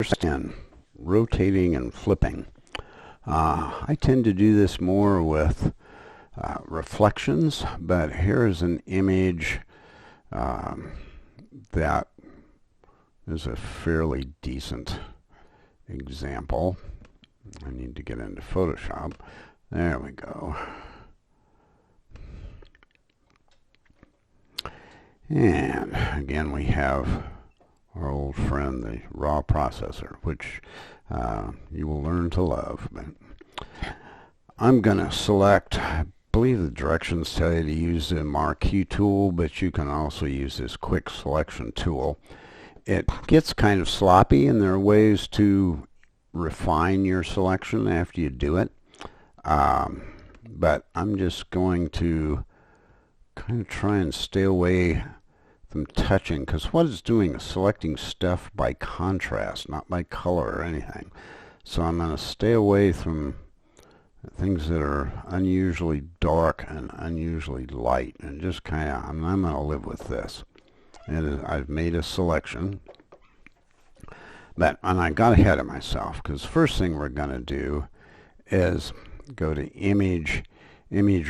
understand rotating and flipping. I tend to do this more with reflections, but here's an image that is a fairly decent example. I need to get into Photoshop. There we go. And again, we have our old friend, the raw processor, which you will learn to love. But I'm going to select, I believe the directions tell you to use the marquee tool, but you can also use this quick selection tool. It gets kind of sloppy, and there are ways to refine your selection after you do it. But I'm just going to kind of try and stay away from touching, because what it's doing is selecting stuff by contrast, not by color or anything. So I'm going to stay away from things that are unusually dark and unusually light, and just kind of, I'm going to live with this. And I've made a selection, and I got ahead of myself, because the first thing we're going to do is go to image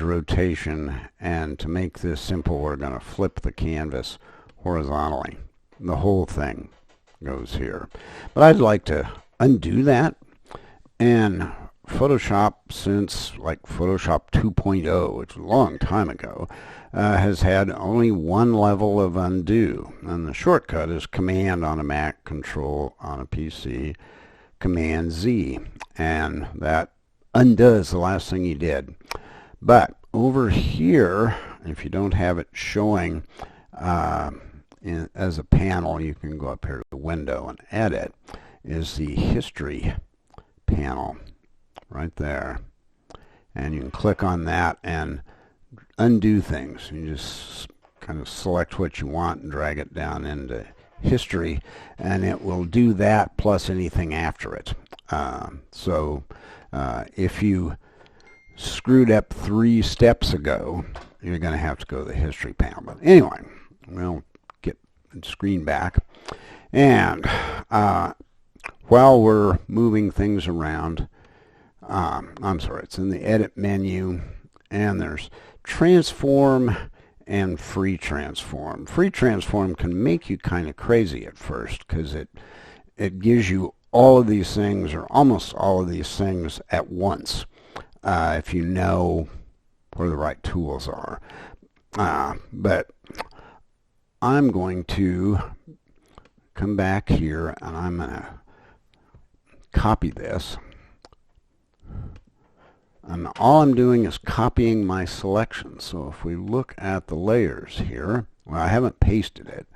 rotation, and to make this simple, we're going to flip the canvas horizontally. The whole thing goes here. But I'd like to undo that, and Photoshop, since like Photoshop 2.0, which was a long time ago, has had only one level of undo, and the shortcut is Command on a Mac, Control on a PC, Command Z, and that undoes the last thing you did. But over here, if you don't have it showing as a panel, you can go up here to the window and edit, is the history panel right there. And you can click on that and undo things. You just kind of select what you want and drag it down into history, and it will do that plus anything after it. If you screwed up 3 steps ago, you're going to have to go to the history panel. But anyway, we'll get the screen back. And while we're moving things around, I'm sorry, it's in the edit menu, and there's transform and free transform. Free transform can make you kind of crazy at first, because it gives you all of these things, or almost all of these things at once, if you know where the right tools are. But I'm going to come back here, and I'm going to copy this. And all I'm doing is copying my selection. So if we look at the layers here, well, I haven't pasted it.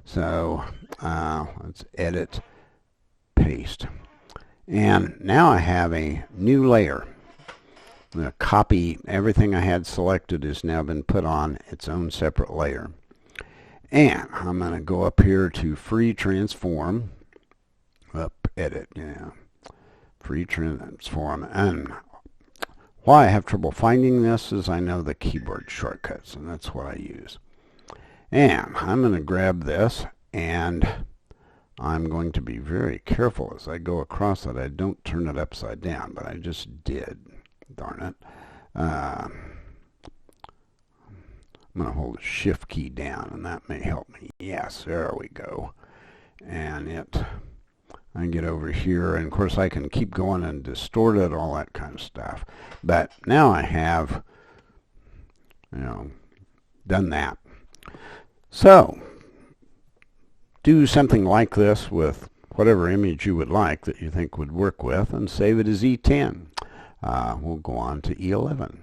So let's edit, paste. And now I have a new layer. I'm going to copy everything I had selected has now been put on its own separate layer. And I'm going to go up here to free transform, edit, free transform. And why I have trouble finding this is I know the keyboard shortcuts, and that's what I use. And I'm going to grab this, and I'm going to be very careful as I go across that I don't turn it upside down, but I just did. Darn it. I'm going to hold the shift key down, and that may help me. Yes, there we go. And I get over here, and of course I can keep going and distort it, all that kind of stuff. But now I have, done that. So, do something like this with whatever image you would like that you think would work with, and save it as E10. We'll go on to E11.